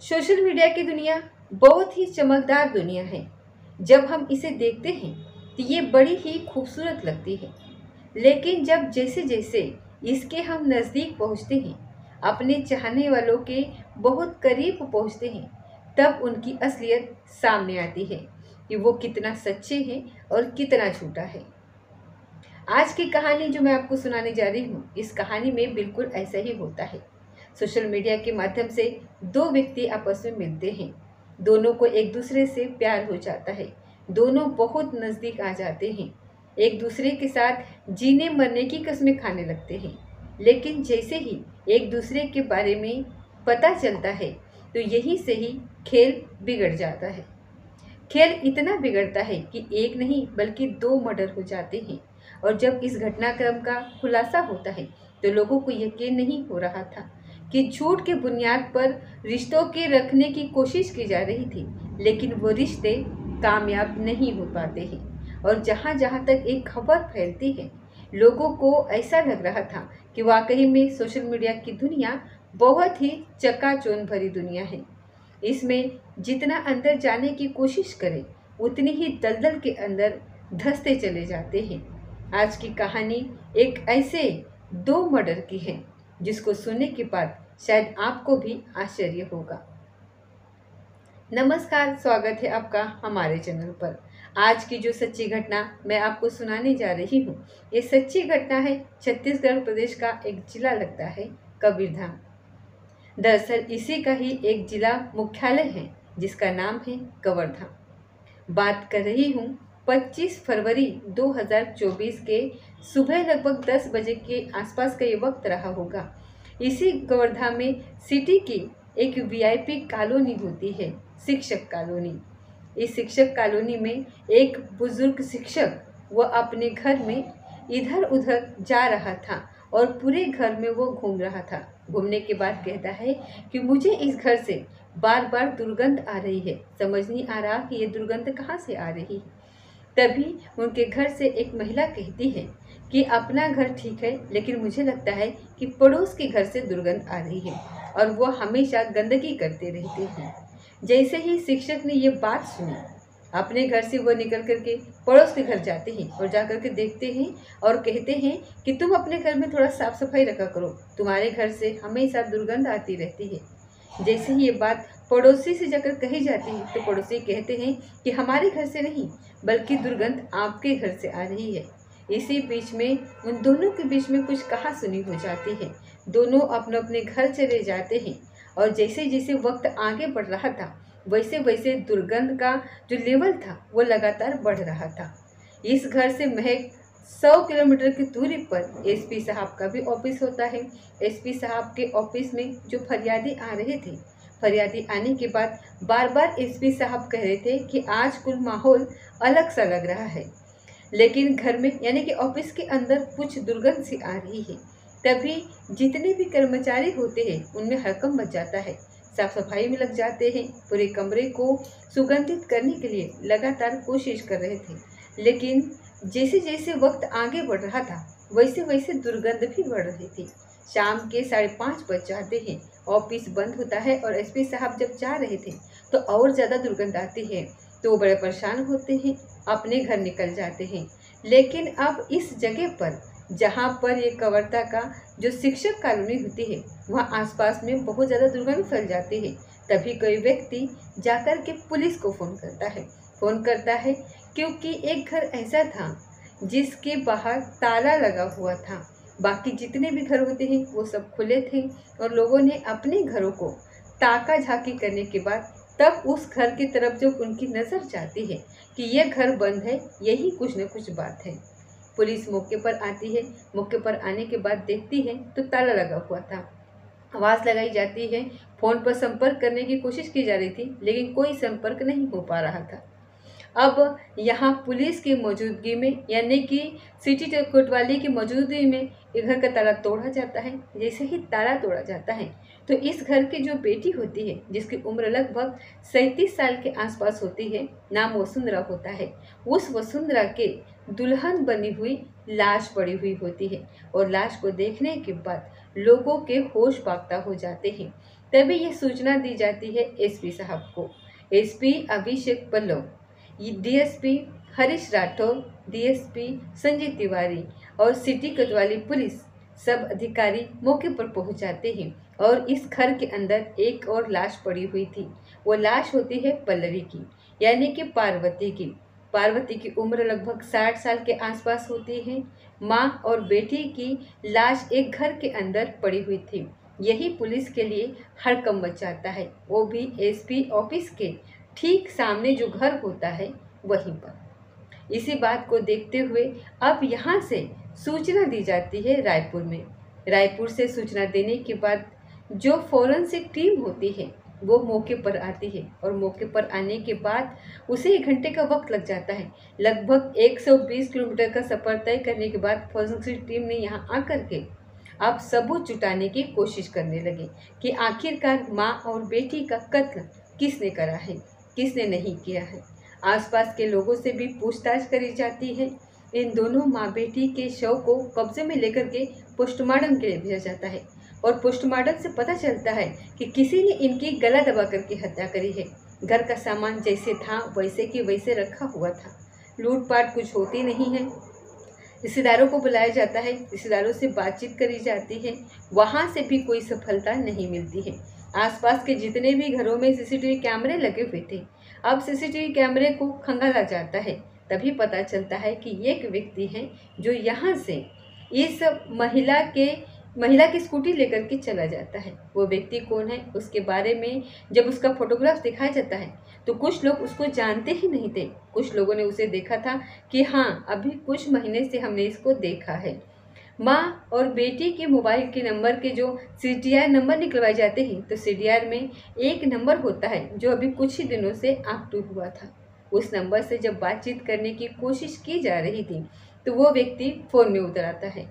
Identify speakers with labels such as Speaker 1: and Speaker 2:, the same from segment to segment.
Speaker 1: Social media की दुनिया बहुत ही चमकदार दुनिया है। जब हम इसे देखते हैं तो ये बड़ी ही खूबसूरत लगती है, लेकिन जब जैसे जैसे इसके हम नज़दीक पहुंचते हैं, अपने चाहने वालों के बहुत करीब पहुंचते हैं, तब उनकी असलियत सामने आती है कि वो कितना सच्चे हैं और कितना झूठा है। आज की कहानी जो मैं आपको सुनाने जा रही हूँ, इस कहानी में बिल्कुल ऐसा ही होता है। सोशल मीडिया के माध्यम से दो व्यक्ति आपस में मिलते हैं, दोनों को एक दूसरे से प्यार हो जाता है, दोनों बहुत नज़दीक आ जाते हैं, एक दूसरे के साथ जीने मरने की कस्में खाने लगते हैं। लेकिन जैसे ही एक दूसरे के बारे में पता चलता है तो यहीं से ही खेल बिगड़ जाता है। खेल इतना बिगड़ता है कि एक नहीं बल्कि दो मर्डर हो जाते हैं। और जब इस घटनाक्रम का खुलासा होता है तो लोगों को यकीन नहीं हो रहा था कि झूठ के बुनियाद पर रिश्तों के रखने की कोशिश की जा रही थी, लेकिन वो रिश्ते कामयाब नहीं हो पाते हैं। और जहाँ जहाँ तक एक खबर फैलती है, लोगों को ऐसा लग रहा था कि वाकई में सोशल मीडिया की दुनिया बहुत ही चकाचौंध भरी दुनिया है। इसमें जितना अंदर जाने की कोशिश करें, उतनी ही दलदल के अंदर धंसते चले जाते हैं। आज की कहानी एक ऐसे दो मर्डर की है जिसको सुनने के बाद शायद आपको भी आश्चर्य होगा। नमस्कार, स्वागत है आपका हमारे चैनल पर। आज की जो सच्ची घटना मैं आपको सुनाने जा रही हूँ, ये सच्ची घटना है छत्तीसगढ़ प्रदेश का एक जिला लगता है कबीरधाम। दरअसल इसी का ही एक जिला मुख्यालय है जिसका नाम है कवर्धा। बात कर रही हूँ 25 फरवरी 2024 के सुबह लगभग 10 बजे के आसपास का ये वक्त रहा होगा। इसी कवर्धा में सिटी की एक वीआईपी कॉलोनी होती है, शिक्षक कॉलोनी। इस शिक्षक कॉलोनी में एक बुजुर्ग शिक्षक वह अपने घर में इधर उधर जा रहा था और पूरे घर में वो घूम रहा था। घूमने के बाद कहता है कि मुझे इस घर से बार बार दुर्गंध आ रही है, समझ नहीं आ रहा कि ये दुर्गंध कहाँ से आ रही है। तभी उनके घर से एक महिला कहती है कि अपना घर ठीक है, लेकिन मुझे लगता है कि पड़ोस के घर से दुर्गंध आ रही है और वो हमेशा गंदगी करते रहते हैं। जैसे ही शिक्षक ने ये बात सुनी, अपने घर से वो निकल करके पड़ोस के घर जाते हैं और जा कर के देखते हैं और कहते हैं कि तुम अपने घर में थोड़ा साफ सफाई रखा करो, तुम्हारे घर से हमेशा दुर्गंध आती रहती है। जैसे ही ये बात पड़ोसी से जाकर कही जाती है तो पड़ोसी कहते हैं कि हमारे घर से नहीं बल्कि दुर्गंध आपके घर से आ रही है। इसी बीच में उन दोनों के बीच में कुछ कहासुनी हो जाती है। दोनों अपने अपने घर चले जाते हैं और जैसे जैसे वक्त आगे बढ़ रहा था वैसे वैसे दुर्गंध का जो लेवल था वो लगातार बढ़ रहा था। इस घर से महज 100 किलोमीटर की दूरी पर एसपी साहब का भी ऑफिस होता है। एसपी साहब के ऑफिस में जो फरियादी आ रहे थे, फरियादी आने के बाद बार बार एसपी साहब कह रहे थे कि आज कुल माहौल अलग सा लग रहा है, लेकिन घर में यानी कि ऑफिस के अंदर कुछ दुर्गंध सी आ रही है। तभी जितने भी कर्मचारी होते हैं उनमें हड़कंप मच जाता है, साफ सफाई में लग जाते हैं, पूरे कमरे को सुगंधित करने के लिए लगातार कोशिश कर रहे थे। लेकिन जैसे जैसे वक्त आगे बढ़ रहा था वैसे वैसे दुर्गंध भी बढ़ रही थी। शाम के 5:30 बज जाते हैं, ऑफिस बंद होता है और एसपी साहब जब जा रहे थे तो और ज़्यादा दुर्गंध आती है, तो वो बड़े परेशान होते हैं, अपने घर निकल जाते हैं। लेकिन अब इस जगह पर जहाँ पर ये कवर्धा का जो शिक्षक कॉलोनी होती है वहाँ आसपास में बहुत ज़्यादा दुर्गंध फैल जाती है। तभी कोई व्यक्ति जाकर के पुलिस को फ़ोन करता है क्योंकि एक घर ऐसा था जिसके बाहर ताला लगा हुआ था, बाकी जितने भी घर होते हैं वो सब खुले थे और लोगों ने अपने घरों को ताका झाकी करने के बाद तब उस घर की तरफ जो उनकी नज़र जाती है कि यह घर बंद है, यही कुछ न कुछ बात है। पुलिस मौके पर आती है, मौके पर आने के बाद देखती है तो ताला लगा हुआ था। आवाज़ लगाई जाती है, फ़ोन पर संपर्क करने की कोशिश की जा रही थी, लेकिन कोई संपर्क नहीं हो पा रहा था। अब यहाँ पुलिस की मौजूदगी में यानी कि सिटी कोतवाली की मौजूदगी में ये घर का ताला तोड़ा जाता है। जैसे ही ताला तोड़ा जाता है तो इस घर की जो बेटी होती है, जिसकी उम्र लगभग 37 साल के आसपास होती है, नाम वसुंधरा होता है, उस वसुंधरा के दुल्हन बनी हुई लाश पड़ी हुई होती है और लाश को देखने के बाद लोगों के होश बाख्ता हो जाते हैं। तभी यह सूचना दी जाती है एसपी साहब को। SP Abhishek Pallav, DSP Harish Rathore, DSP Sanjay Tiwari और सिटी कोतवाली पुलिस सब अधिकारी मौके पर पहुंच जाते हैं और इस घर के अंदर एक और लाश पड़ी हुई थी। वो लाश होती है पल्लवी की, यानी कि पार्वती की। पार्वती की उम्र लगभग 60 साल के आसपास होती है। माँ और बेटी की लाश एक घर के अंदर पड़ी हुई थी। यही पुलिस के लिए हड़कंप मचाता है, वो भी एसपी ऑफिस के ठीक सामने जो घर होता है वहीं पर। इसी बात को देखते हुए अब यहाँ से सूचना दी जाती है रायपुर में। रायपुर से सूचना देने के बाद जो फॉरेंसिक टीम होती है वो मौके पर आती है और मौके पर आने के बाद उसे 1 घंटे का वक्त लग जाता है। लगभग 120 किलोमीटर का सफ़र तय करने के बाद फॉरेंसिक टीम ने यहाँ आकर के अब सबूत जुटाने की कोशिश करने लगे कि आखिरकार माँ और बेटी का कत्ल किसने करा है, किसने नहीं किया है। आसपास के लोगों से भी पूछताछ करी जाती है। इन दोनों माँ बेटी के शव को कब्जे में लेकर के पोस्टमार्टम के लिए भेजा जाता है और पोस्टमार्टम से पता चलता है कि किसी ने इनकी गला दबा करके हत्या करी है। घर का सामान जैसे था वैसे कि वैसे रखा हुआ था, लूटपाट कुछ होती नहीं है। रिश्तेदारों को बुलाया जाता है, रिश्तेदारों से बातचीत करी जाती है, वहाँ से भी कोई सफलता नहीं मिलती है। आसपास के जितने भी घरों में सीसीटीवी कैमरे लगे हुए थे, अब सीसीटीवी कैमरे को खंगाला जाता है। तभी पता चलता है कि एक व्यक्ति है जो यहाँ से इस महिला की स्कूटी लेकर के चला जाता है। वो व्यक्ति कौन है उसके बारे में जब उसका फोटोग्राफ दिखाया जाता है तो कुछ लोग उसको जानते ही नहीं थे। कुछ लोगों ने उसे देखा था कि हाँ, अभी कुछ महीने से हमने इसको देखा है। माँ और बेटी के मोबाइल के नंबर के जो CDR नंबर निकलवाए जाते हैं तो CDR में एक नंबर होता है जो अभी कुछ ही दिनों से एक्टिव हुआ था। उस नंबर से जब बातचीत करने की कोशिश की जा रही थी तो वो व्यक्ति फ़ोन में उतर आता है,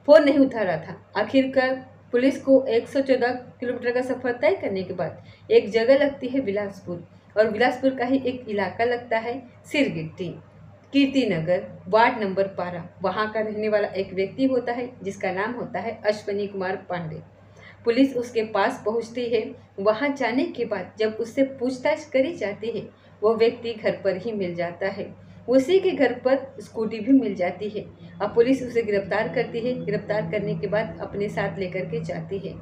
Speaker 1: फ़ोन नहीं उठा रहा था। आखिरकार पुलिस को 114 किलोमीटर का सफ़र तय करने के बाद एक जगह लगती है बिलासपुर, और बिलासपुर का ही एक इलाका लगता है सिरगिट्टी, कीर्तिनगर, वार्ड नंबर 12। वहाँ का रहने वाला एक व्यक्ति होता है जिसका नाम होता है अश्विनी कुमार पांडे। पुलिस उसके पास पहुँचती है। वहाँ जाने के बाद जब उससे पूछताछ करी जाती है वो व्यक्ति घर पर ही मिल जाता है। उसी के घर पर स्कूटी भी मिल जाती है। अब पुलिस उसे गिरफ्तार करती है। गिरफ्तार करने के बाद अपने साथ लेकर के जाती है।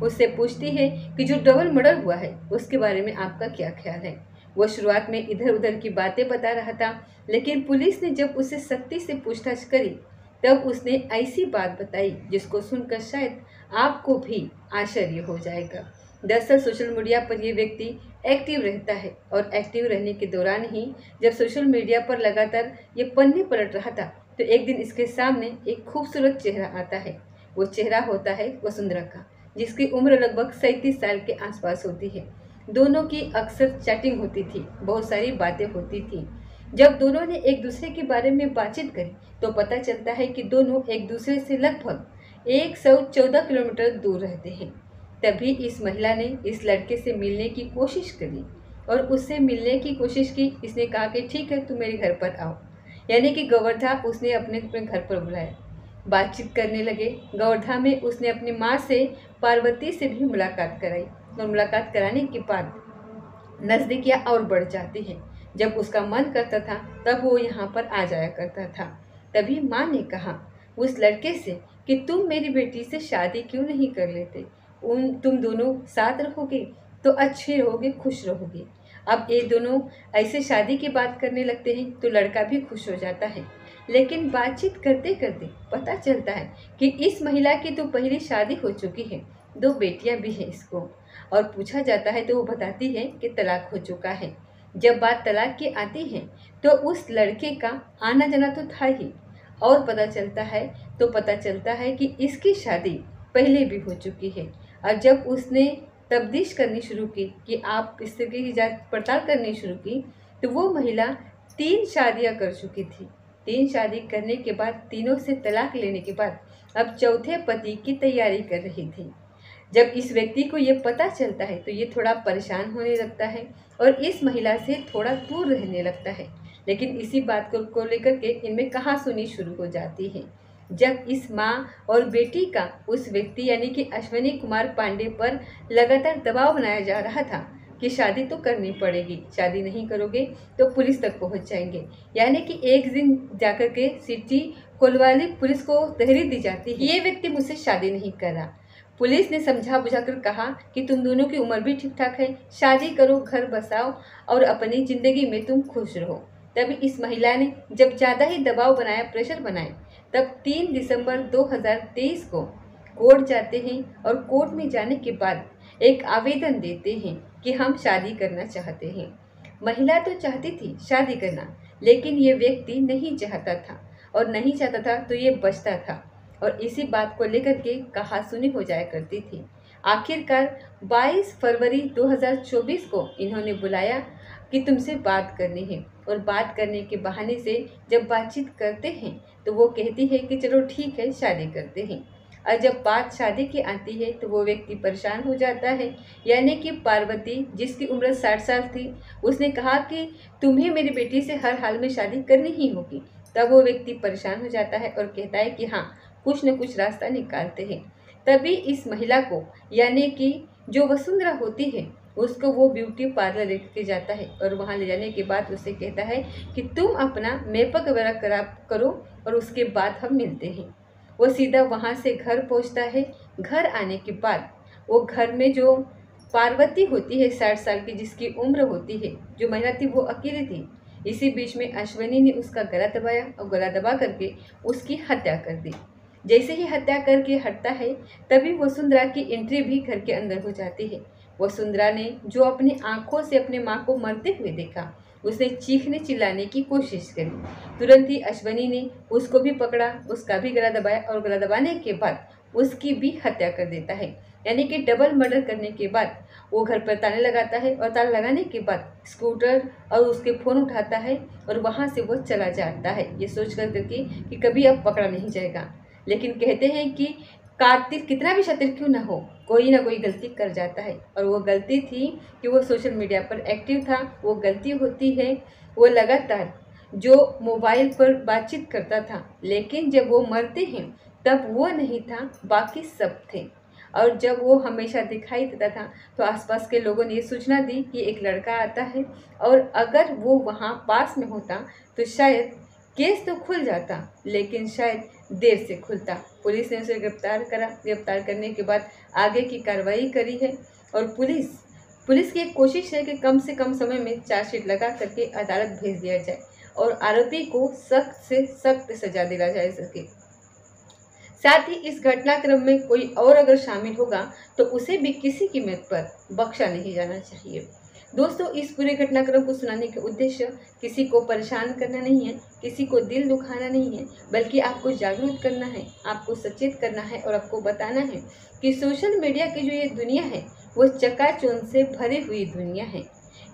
Speaker 1: उससे पूछती है कि जो डबल मर्डर हुआ है उसके बारे में आपका क्या ख्याल है। वो शुरुआत में इधर उधर की बातें बता रहा था, लेकिन पुलिस ने जब उसे सख्ती से पूछताछ करी तब उसने ऐसी बात बताई जिसको सुनकर शायद आपको भी आश्चर्य हो जाएगा। दरअसल सोशल मीडिया पर ये व्यक्ति एक्टिव रहता है और एक्टिव रहने के दौरान ही जब सोशल मीडिया पर लगातार ये पन्ने पलट रहा था तो एक दिन इसके सामने एक खूबसूरत चेहरा आता है। वो चेहरा होता है वसुंधरा का, जिसकी उम्र लगभग 37 साल के आसपास होती है। दोनों की अक्सर चैटिंग होती थी, बहुत सारी बातें होती थी। जब दोनों ने एक दूसरे के बारे में बातचीत करी तो पता चलता है कि दोनों एक दूसरे से लगभग 114 किलोमीटर दूर रहते हैं। तभी इस महिला ने इस लड़के से मिलने की कोशिश करी और उससे मिलने की कोशिश की। इसने कहा कि ठीक है, तुम मेरे घर पर आओ, यानी कि गोवर्धा उसने अपने घर पर बुलाया। बातचीत करने लगे। गोवर्धा में उसने अपनी माँ से, पार्वती से भी मुलाकात कराई और मुलाकात कराने के बाद नज़दीकियाँ और बढ़ जाती हैं। जब उसका मन करता था तब वो यहाँ पर आ जाया करता था। तभी माँ ने कहा उस लड़के से कि तुम मेरी बेटी से शादी क्यों नहीं कर लेते, तुम दोनों साथ रहोगे तो अच्छे रहोगे, खुश रहोगे। अब ये दोनों ऐसे शादी की बात करने लगते हैं तो लड़का भी खुश हो जाता है। लेकिन बातचीत करते करते पता चलता है कि इस महिला की तो पहले शादी हो चुकी है, 2 बेटियां भी हैं इसको। और पूछा जाता है तो वो बताती है कि तलाक हो चुका है। जब बात तलाक की आती है तो उस लड़के का आना जाना तो था ही, और पता चलता है कि इसकी शादी पहले भी हो चुकी है। और जब उसने तफ्तीश करनी शुरू की कि आप इस तरह की जांच पड़ताल करनी शुरू की तो वो महिला 3 शादियां कर चुकी थी। 3 शादी करने के बाद, तीनों से तलाक लेने के बाद अब चौथे पति की तैयारी कर रही थी। जब इस व्यक्ति को ये पता चलता है तो ये थोड़ा परेशान होने लगता है और इस महिला से थोड़ा दूर रहने लगता है। लेकिन इसी बात को लेकर के इनमें कहासुनी शुरू हो जाती है। जब इस माँ और बेटी का उस व्यक्ति यानी कि अश्विनी कुमार पांडे पर लगातार दबाव बनाया जा रहा था कि शादी तो करनी पड़ेगी, शादी नहीं करोगे तो पुलिस तक पहुंच जाएंगे। यानी कि एक दिन जाकर के सिटी कोतवाली पुलिस को तहरीर दी जाती है, ये व्यक्ति मुझसे शादी नहीं कर रहा। पुलिस ने समझा बुझाकर कहा कि तुम दोनों की उम्र भी ठीक ठाक है, शादी करो, घर बसाओ और अपनी जिंदगी में तुम खुश रहो। तभी इस महिला ने जब ज़्यादा ही दबाव बनाया, प्रेशर बनाए, तब 3 दिसंबर 2023 को कोर्ट जाते हैं और कोर्ट में जाने के बाद एक आवेदन देते हैं कि हम शादी करना चाहते हैं। महिला तो चाहती थी शादी करना, लेकिन ये व्यक्ति नहीं चाहता था, और नहीं चाहता था तो ये बचता था, और इसी बात को लेकर के कहासुनी हो जाया करती थी। आखिरकार 22 फरवरी 2024 को इन्होंने बुलाया कि तुमसे बात करनी है, और बात करने के बहाने से जब बातचीत करते हैं तो वो कहती है कि चलो ठीक है, शादी करते हैं। और जब बात शादी की आती है तो वो व्यक्ति परेशान हो जाता है। यानी कि पार्वती, जिसकी उम्र 60 साल थी, उसने कहा कि तुम्हें मेरी बेटी से हर हाल में शादी करनी ही होगी। तब वो व्यक्ति परेशान हो जाता है और कहता है कि हाँ, कुछ न कुछ रास्ता निकालते हैं। तभी इस महिला को, यानी कि जो वसुंधरा होती है, उसको वो ब्यूटी पार्लर लेके जाता है, और वहाँ ले जाने के बाद उससे कहता है कि तुम अपना मेकअप वगैरह करो और उसके बाद हम मिलते हैं। वो सीधा वहाँ से घर पहुँचता है। घर आने के बाद वो घर में जो पार्वती होती है 60 साल की, जिसकी उम्र होती है, जो महिला थी वो अकेली थी। इसी बीच में अश्विनी ने उसका गला दबाया और गला दबा करके उसकी हत्या कर दी। जैसे ही हत्या करके हटता है तभी वसुंधरा की एंट्री भी घर के अंदर हो जाती है। वसुंधरा ने जो अपनी आंखों से अपने माँ को मरते हुए देखा, उसने चीखने चिल्लाने की कोशिश करी। तुरंत ही अश्विनी ने उसको भी पकड़ा, उसका भी गला दबाया, और गला दबाने के बाद उसकी भी हत्या कर देता है। यानी कि डबल मर्डर करने के बाद वो घर पर ताले लगाता है, और ताला लगाने के बाद स्कूटर और उसके फ़ोन उठाता है और वहाँ से वो चला जाता है, ये सोच कर करके कि कभी अब पकड़ा नहीं जाएगा। लेकिन कहते हैं कि कातिल कितना भी शातिर क्यों ना हो, कोई ना कोई गलती कर जाता है, और वो गलती थी कि वो सोशल मीडिया पर एक्टिव था। वो गलती होती है, वो लगातार जो मोबाइल पर बातचीत करता था, लेकिन जब वो मरते हैं तब वो नहीं था, बाकी सब थे। और जब वो हमेशा दिखाई देता था तो आसपास के लोगों ने ये सूचना दी कि एक लड़का आता है, और अगर वो वहाँ पास में होता तो शायद केस तो खुल जाता, लेकिन शायद देर से खुलता। पुलिस ने उसे गिरफ्तार करा। गिरफ्तार करने के बाद आगे की कार्रवाई करी है, और पुलिस की एक कोशिश है कि कम से कम समय में चार्जशीट लगा करके अदालत भेज दिया जाए और आरोपी को सख्त से सख्त सजा दिला जाए सके। साथ ही इस घटनाक्रम में कोई और अगर शामिल होगा तो उसे भी किसी कीमत पर बख्शा नहीं जाना चाहिए। दोस्तों, इस पूरे घटनाक्रम को सुनाने का उद्देश्य किसी को परेशान करना नहीं है, किसी को दिल दुखाना नहीं है, बल्कि आपको जागरूक करना है, आपको सचेत करना है, और आपको बताना है कि सोशल मीडिया की जो ये दुनिया है वो चकाचौंध से भरी हुई दुनिया है।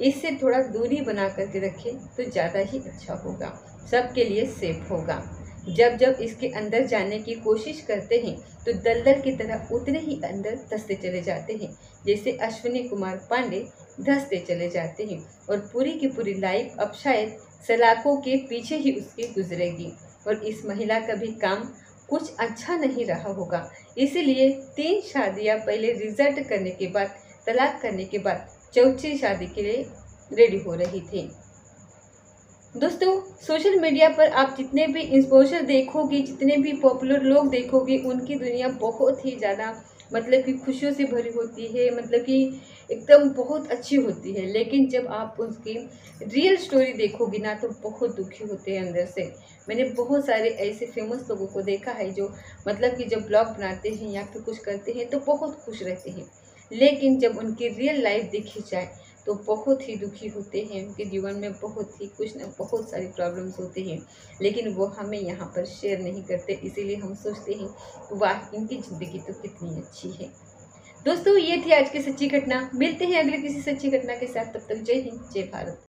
Speaker 1: इससे थोड़ा दूरी बना करके रखें तो ज़्यादा ही अच्छा होगा, सबके लिए सेफ होगा। जब जब इसके अंदर जाने की कोशिश करते हैं तो दलदल की तरह उतने ही अंदर धंसते चले जाते हैं, जैसे अश्विनी कुमार पांडे धंसते चले जाते हैं, और पूरी की पूरी लाइफ अब शायद सलाखों के पीछे ही उसकी गुजरेगी। और इस महिला का भी काम कुछ अच्छा नहीं रहा होगा, इसीलिए 3 शादियां पहले रिजल्ट करने के बाद, तलाक करने के बाद चौथी शादी के लिए रेडी हो रही थी। दोस्तों, सोशल मीडिया पर आप जितने भी इन्फ्लुएंसर देखोगे, जितने भी पॉपुलर लोग देखोगे, उनकी दुनिया बहुत ही ज़्यादा मतलब कि खुशियों से भरी होती है, मतलब कि एकदम बहुत अच्छी होती है। लेकिन जब आप उसकी रियल स्टोरी देखोगी ना तो बहुत दुखी होते हैं अंदर से। मैंने बहुत सारे ऐसे फेमस लोगों को देखा है जो मतलब कि जब ब्लॉग बनाते हैं या फिर कुछ करते हैं तो बहुत खुश रहते हैं, लेकिन जब उनकी रियल लाइफ देखी जाए तो बहुत ही दुखी होते हैं। उनके जीवन में बहुत सारी प्रॉब्लम्स होती हैं, लेकिन वो हमें यहाँ पर शेयर नहीं करते, इसीलिए हम सोचते हैं वाह, इनकी ज़िंदगी तो कितनी अच्छी है। दोस्तों, ये थी आज की सच्ची घटना। मिलते हैं अगले किसी सच्ची घटना के साथ, तब तक जय हिंद, जय भारत।